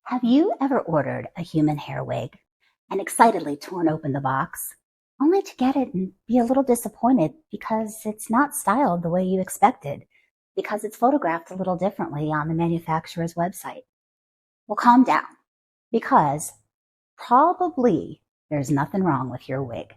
Have you ever ordered a human hair wig and excitedly torn open the box, only to get it and be a little disappointed because it's not styled the way you expected, because it's photographed a little differently on the manufacturer's website? Well, calm down, because probably there's nothing wrong with your wig.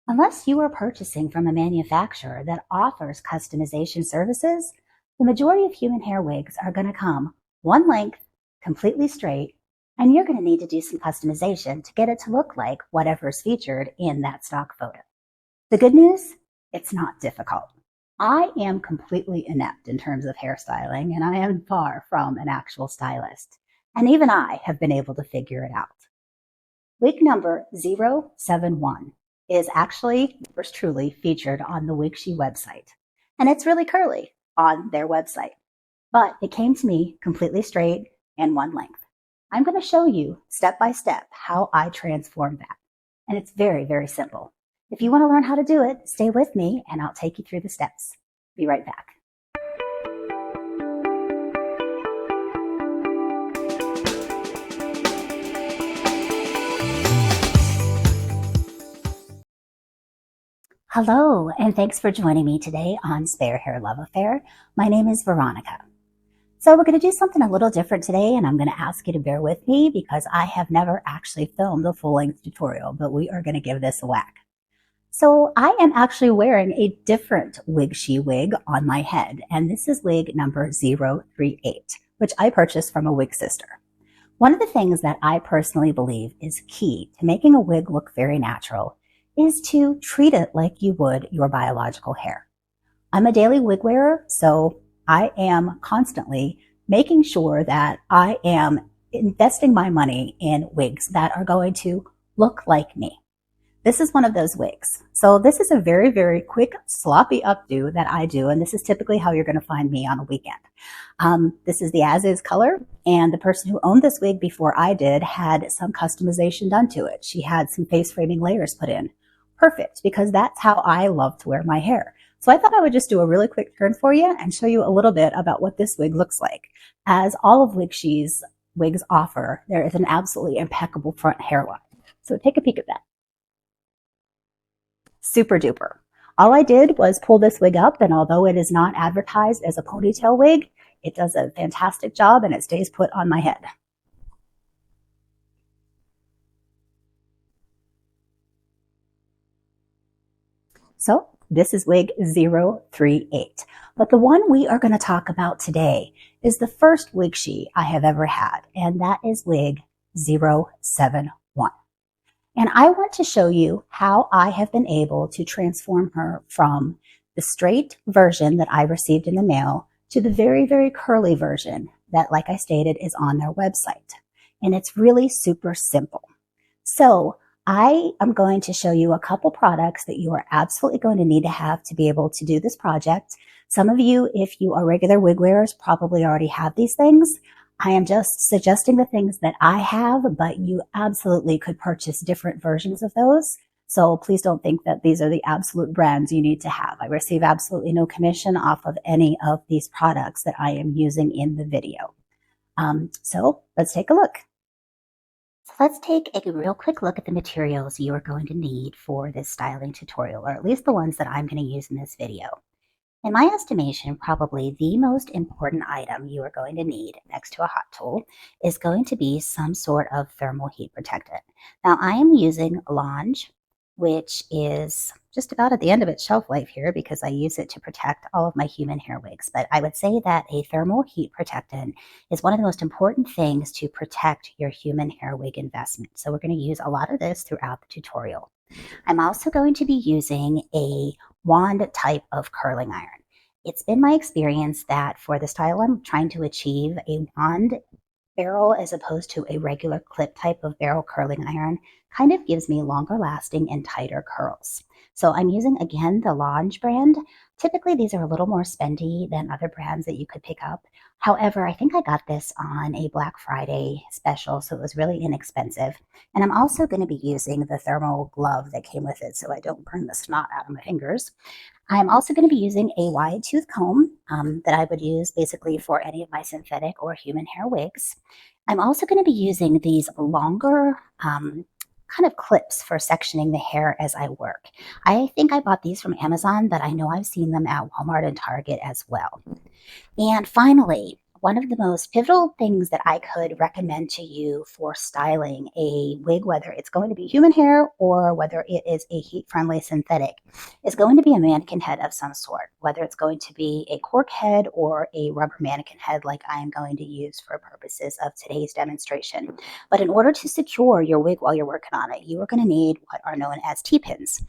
Unless you are purchasing from a manufacturer that offers customization services, the majority of human hair wigs are going to come one length, completely straight, and you're going to need to do some customization to get it to look like whatever's featured in that stock photo. The good news, it's not difficult. I am completely inept in terms of hairstyling, and I am far from an actual stylist. And even I have been able to figure it out. Wig number 071 is actually, yours truly, featured on the WigShe website. And it's really curly on their website. But it came to me completely straight and one length. I'm going to show you step by step how I transform that. And it's very, very simple. If you want to learn how to do it, stay with me and I'll take you through the steps. Be right back. Hello, and thanks for joining me today on Spare Hair Love Affair. My name is Veronica. So we're going to do something a little different today, and I'm going to ask you to bear with me because I have never actually filmed a full-length tutorial, but we are going to give this a whack. So I am actually wearing a different WigShe wig on my head, and this is wig number 038, which I purchased from a wig sister. One of the things that I personally believe is key to making a wig look very natural is to treat it like you would your biological hair. I'm a daily wig wearer, so I am constantly making sure that I am investing my money in wigs that are going to look like me. This is one of those wigs. So this is a very, very quick, sloppy updo that I do, and this is typically how you're going to find me on a weekend. This is the as-is color, and the person who owned this wig before I did had some customization done to it. She had some face framing layers put in. Perfect, because that's how I love to wear my hair. So I thought I would just do a really quick turn for you and show you a little bit about what this wig looks like. As all of WigShe's wigs offer, there is an absolutely impeccable front hairline. So take a peek at that. Super duper. All I did was pull this wig up, and although it is not advertised as a ponytail wig, it does a fantastic job and it stays put on my head. So this is wig 038. But the one we are going to talk about today is the first WigShe I have ever had, and that is wig 071. And I want to show you how I have been able to transform her from the straight version that I received in the mail to the very, very curly version that, like I stated, is on their website. And it's really super simple. So I am going to show you a couple products that you are absolutely going to need to have to be able to do this project. Some of you, if you are regular wig wearers, probably already have these things. I am just suggesting the things that I have, but you absolutely could purchase different versions of those. So please don't think that these are the absolute brands you need to have. I receive absolutely no commission off of any of these products that I am using in the video. So let's take a look. So let's take a real quick look at the materials you are going to need for this styling tutorial, or at least the ones that I'm going to use in this video. In my estimation, probably the most important item you are going to need next to a hot tool is going to be some sort of thermal heat protectant. Now, I am using Lange, which is just about at the end of its shelf life here because I use it to protect all of my human hair wigs. But I would say that a thermal heat protectant is one of the most important things to protect your human hair wig investment. So we're going to use a lot of this throughout the tutorial. I'm also going to be using a wand type of curling iron. It's been my experience that for the style I'm trying to achieve, a wand barrel as opposed to a regular clip type of barrel curling iron kind of gives me longer lasting and tighter curls. So I'm using, again, the Lange brand. Typically, these are a little more spendy than other brands that you could pick up. However, I think I got this on a Black Friday special, so it was really inexpensive. And I'm also going to be using the thermal glove that came with it so I don't burn the snot out of my fingers. I'm also going to be using a wide tooth comb that I would use basically for any of my synthetic or human hair wigs. I'm also going to be using these longer kind of clips for sectioning the hair as I work. I think I bought these from Amazon, but I know I've seen them at Walmart and Target as well. And finally, one of the most pivotal things that I could recommend to you for styling a wig, whether it's going to be human hair or whether it is a heat-friendly synthetic, is going to be a mannequin head of some sort, whether it's going to be a cork head or a rubber mannequin head like I am going to use for purposes of today's demonstration. But in order to secure your wig while you're working on it, you are going to need what are known as T-pins.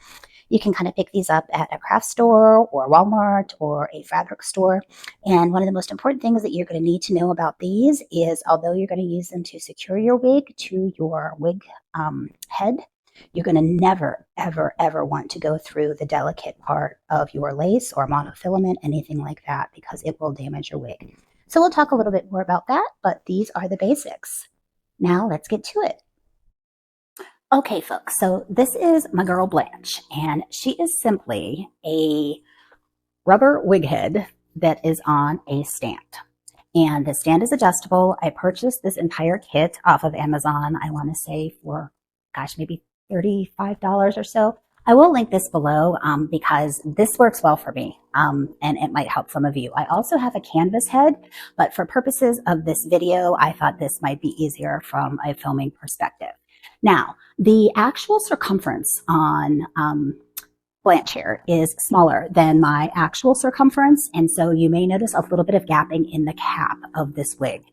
You can kind of pick these up at a craft store or Walmart or a fabric store. And one of the most important things that you're going to need to know about these is, although you're going to use them to secure your wig to your wig head, you're going to never, ever, ever want to go through the delicate part of your lace or monofilament, anything like that, because it will damage your wig. So we'll talk a little bit more about that, but these are the basics. Now let's get to it. Okay, folks, so this is my girl Blanche, and she is simply a rubber wig head that is on a stand. And the stand is adjustable. I purchased this entire kit off of Amazon, I want to say for, gosh, maybe $35 or so. I will link this below because this works well for me and it might help some of you. I also have a canvas head, but for purposes of this video, I thought this might be easier from a filming perspective. Now, the actual circumference on Blanche here is smaller than my actual circumference, and so you may notice a little bit of gapping in the cap of this wig.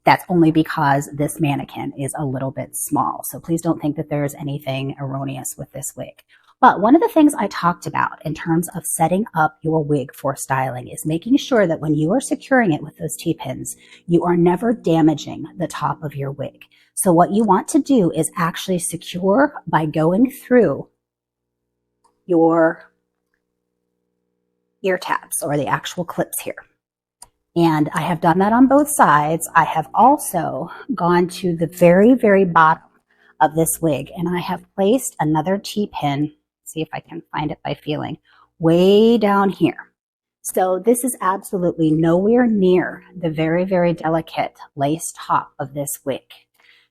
That's only because this mannequin is a little bit small, so please don't think that there's anything erroneous with this wig. But one of the things I talked about in terms of setting up your wig for styling is making sure that when you are securing it with those T-pins, you are never damaging the top of your wig. So what you want to do is actually secure by going through your ear tabs or the actual clips here. And I have done that on both sides. I have also gone to the very, very bottom of this wig and I have placed another T-pin, see if I can find it by feeling, way down here. So this is absolutely nowhere near the very, very delicate lace top of this wig.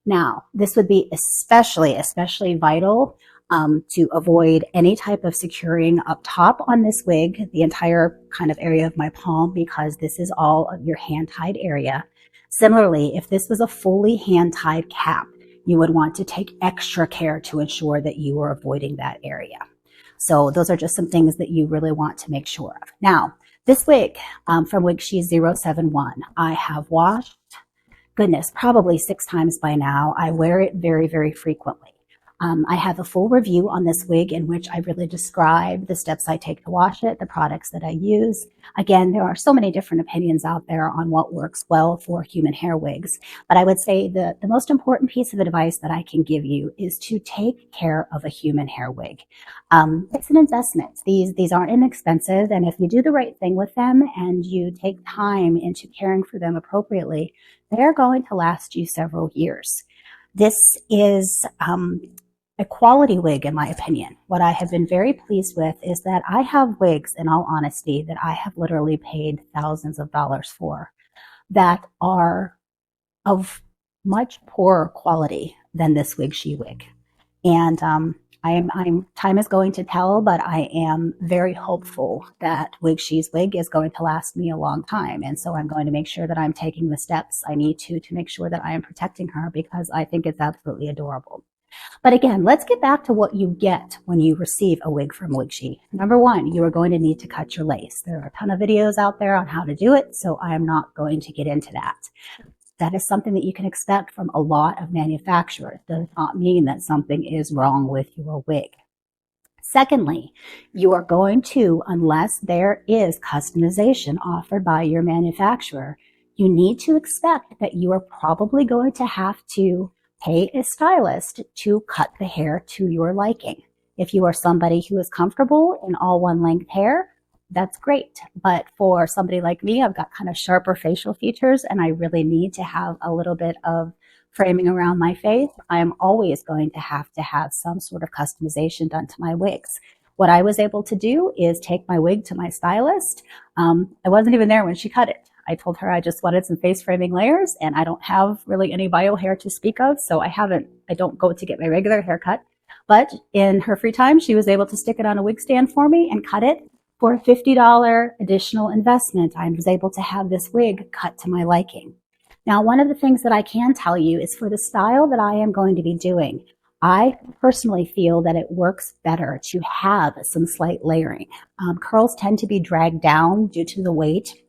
Now, this would be especially vital to avoid any type of securing up top on this wig, the entire kind of area of my palm, because this is all of your hand-tied area. Similarly, if this was a fully hand-tied cap, you would want to take extra care to ensure that you are avoiding that area. So those are just some things that you really want to make sure of. Now, this wig from WigShe 071, I have washed, goodness, probably 6 times by now. I wear it very, very frequently. I have a full review on this wig in which I really describe the steps I take to wash it, the products that I use. Again, there are so many different opinions out there on what works well for human hair wigs, but I would say the most important piece of advice that I can give you is to take care of a human hair wig. It's an investment. These aren't inexpensive, and if you do the right thing with them and you take time into caring for them appropriately, they're going to last you several years. This is a quality wig, in my opinion. What I have been very pleased with is that I have wigs, in all honesty, that I have literally paid thousands of dollars for that are of much poorer quality than this WigShe wig. And time is going to tell, but I am very hopeful that WigShe's wig is going to last me a long time. And so I'm going to make sure that I'm taking the steps I need to make sure that I am protecting her, because I think it's absolutely adorable. But again, let's get back to what you get when you receive a wig from WigShe. Number one, you are going to need to cut your lace. There are a ton of videos out there on how to do it, so I am not going to get into that. That is something that you can expect from a lot of manufacturers. It does not mean that something is wrong with your wig. Secondly, you are going to, unless there is customization offered by your manufacturer, you need to expect that you are probably going to have to pay a stylist to cut the hair to your liking. If you are somebody who is comfortable in all one length hair, that's great. But for somebody like me, I've got kind of sharper facial features and I really need to have a little bit of framing around my face. I'm always going to have some sort of customization done to my wigs. what I was able to do is take my wig to my stylist. I wasn't even there when she cut it. I told her I just wanted some face framing layers, and I don't have really any bio hair to speak of, so I don't go to get my regular haircut. But in her free time, she was able to stick it on a wig stand for me and cut it. For a $50 additional investment, I was able to have this wig cut to my liking. Now, one of the things that I can tell you is for the style that I am going to be doing, I personally feel that it works better to have some slight layering. Curls tend to be dragged down due to the weight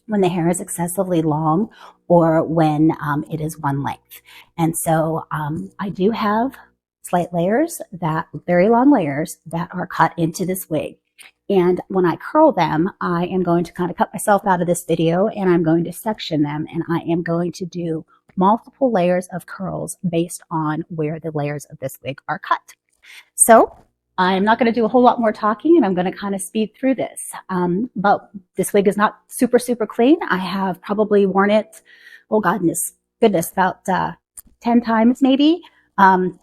when the hair is excessively long or when it is one length. And so I do have slight layers, very long layers that are cut into this wig. And when I curl them, I am going to kind of cut myself out of this video, and I'm going to section them, and I am going to do multiple layers of curls based on where the layers of this wig are cut. So I'm not going to do a whole lot more talking, and I'm going to kind of speed through this. But this wig is not super, super clean. I have probably worn it, oh goodness, about 10 times maybe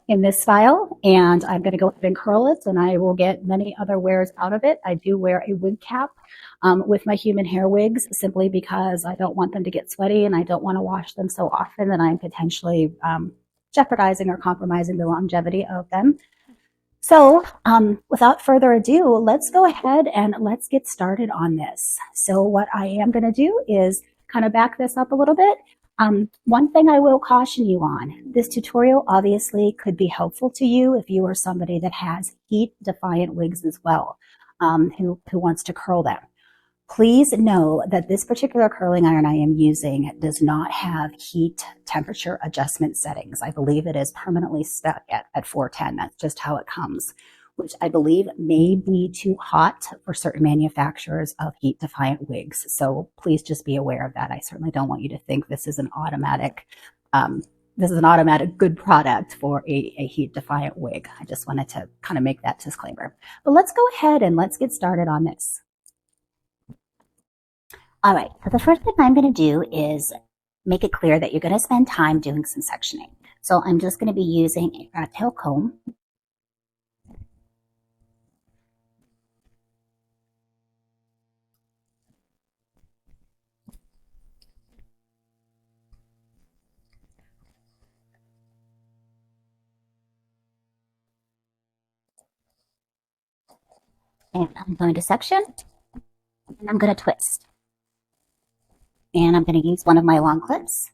in this style, and I'm going to go ahead and curl it, and I will get many other wears out of it. I do wear a wig cap with my human hair wigs simply because I don't want them to get sweaty, and I don't want to wash them so often that I'm potentially jeopardizing or compromising the longevity of them. So without further ado, let's go ahead and let's get started on this. So what I am going to do is kind of back this up a little bit. One thing I will caution you on, this tutorial obviously could be helpful to you if you are somebody that has heat-defiant wigs as well, who wants to curl them. Please know that this particular curling iron I am using does not have heat temperature adjustment settings. I believe it is permanently stuck at 410. That's just how it comes, which I believe may be too hot for certain manufacturers of heat-defiant wigs. So please just be aware of that. I certainly don't want you to think this is an automatic good product for a heat-defiant wig. I just wanted to kind of make that disclaimer. But let's go ahead and let's get started on this. All right, so the first thing I'm going to do is make it clear that you're going to spend time doing some sectioning. So I'm just going to be using a rat tail comb. And I'm going to section, and I'm going to twist. And I'm going to use one of my long clips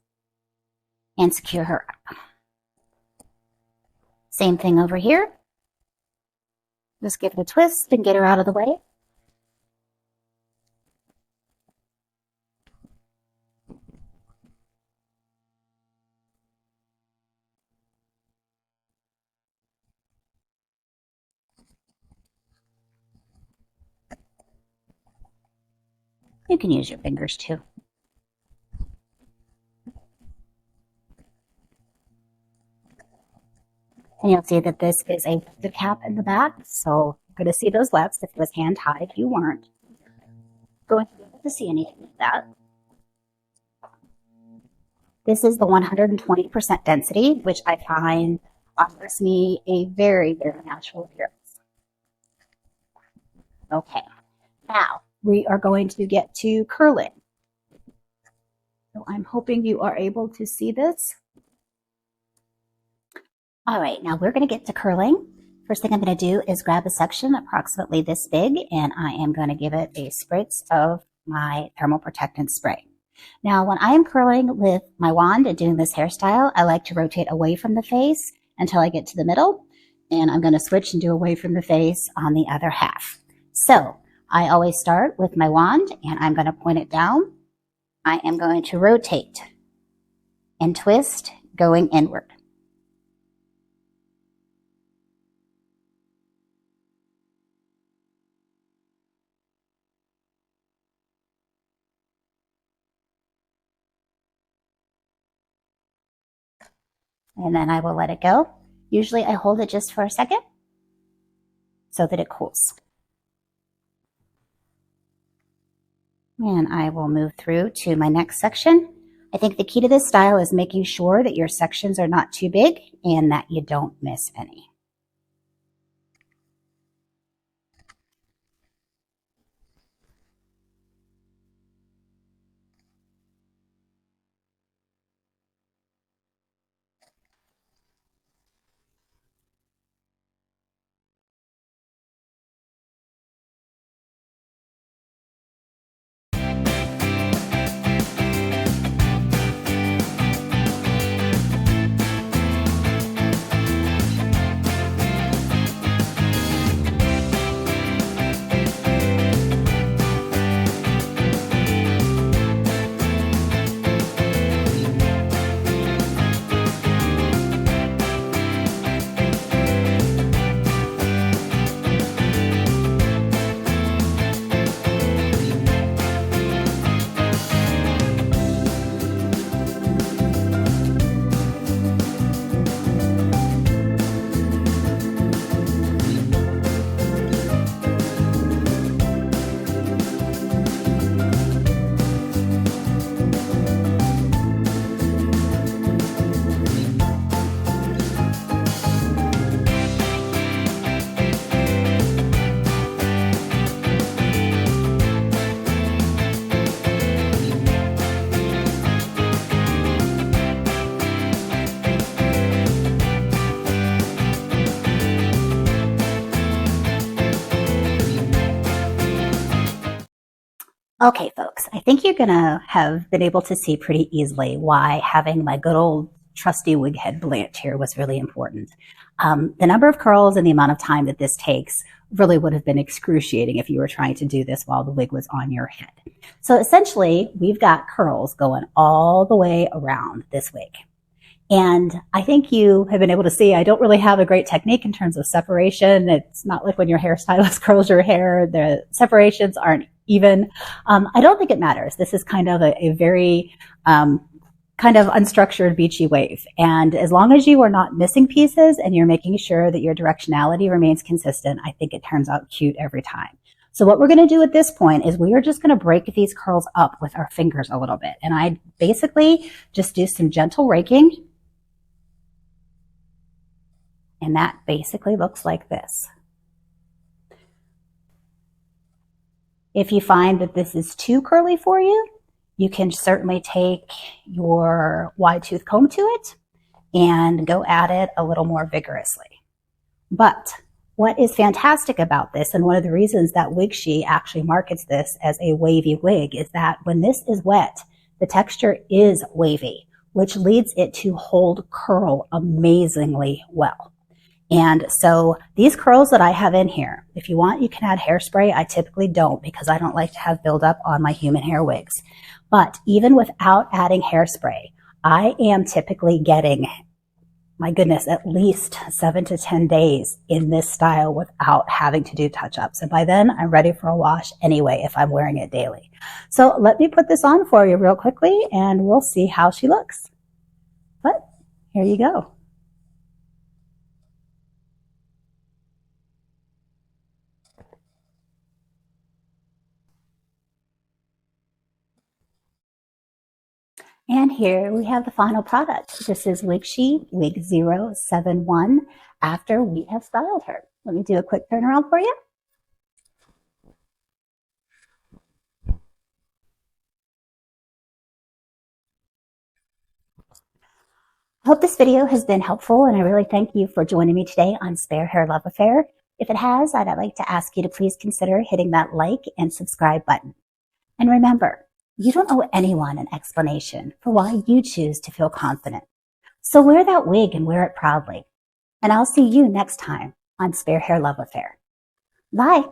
and secure her up. Same thing over here. Just give it a twist and get her out of the way. You can use your fingers too. And you'll see that this is a lifted cap in the back, so you're going to see those lefts if it was hand tied. If you weren't going to be able to see anything like that. This is the 120% density, which I find offers me a very, very natural appearance. Okay, now we are going to get to curling. So I'm hoping you are able to see this. All right, now we're going to get to curling. First thing I'm going to do is grab a section approximately this big, and I am going to give it a spritz of my thermal protectant spray. Now, when I am curling with my wand and doing this hairstyle, I like to rotate away from the face until I get to the middle, and I'm going to switch and do away from the face on the other half. So I always start with my wand, and I'm going to point it down. I am going to rotate and twist going inward. And then I will let it go. Usually I hold it just for a second so that it cools. And I will move through to my next section. I think the key to this style is making sure that your sections are not too big and that you don't miss any. Okay, folks, I think you're going to have been able to see pretty easily why having my good old trusty wig head blanched here was really important. The number of curls and the amount of time that this takes really would have been excruciating if you were trying to do this while the wig was on your head. So essentially, we've got curls going all the way around this wig. And I think you have been able to see I don't really have a great technique in terms of separation. It's not like when your hairstylist curls your hair, the separations aren't even. I don't think it matters. This is kind of a very kind of unstructured beachy wave. And as long as you are not missing pieces and you're making sure that your directionality remains consistent, I think it turns out cute every time. So what we're going to do at this point is we are just going to break these curls up with our fingers a little bit. And I basically just do some gentle raking. And that basically looks like this. If you find that this is too curly for you, you can certainly take your wide tooth comb to it and go at it a little more vigorously. But what is fantastic about this, and one of the reasons that WigShe actually markets this as a wavy wig, is that when this is wet, the texture is wavy, which leads it to hold curl amazingly well. And so these curls that I have in here, if you want, you can add hairspray. I typically don't because I don't like to have buildup on my human hair wigs. But even without adding hairspray, I am typically getting, my goodness, at least 7 to 10 days in this style without having to do touch-ups. And by then, I'm ready for a wash anyway if I'm wearing it daily. So let me put this on for you real quickly and we'll see how she looks. But here you go. And here we have the final product. This is WigShe WIG 071 after we have styled her. Let me do a quick turnaround for you. I hope this video has been helpful, and I really thank you for joining me today on Spare Hair Love Affair. If it has, I'd like to ask you to please consider hitting that like and subscribe button. And remember, you don't owe anyone an explanation for why you choose to feel confident. So wear that wig and wear it proudly. And I'll see you next time on Spare Hair Love Affair. Bye.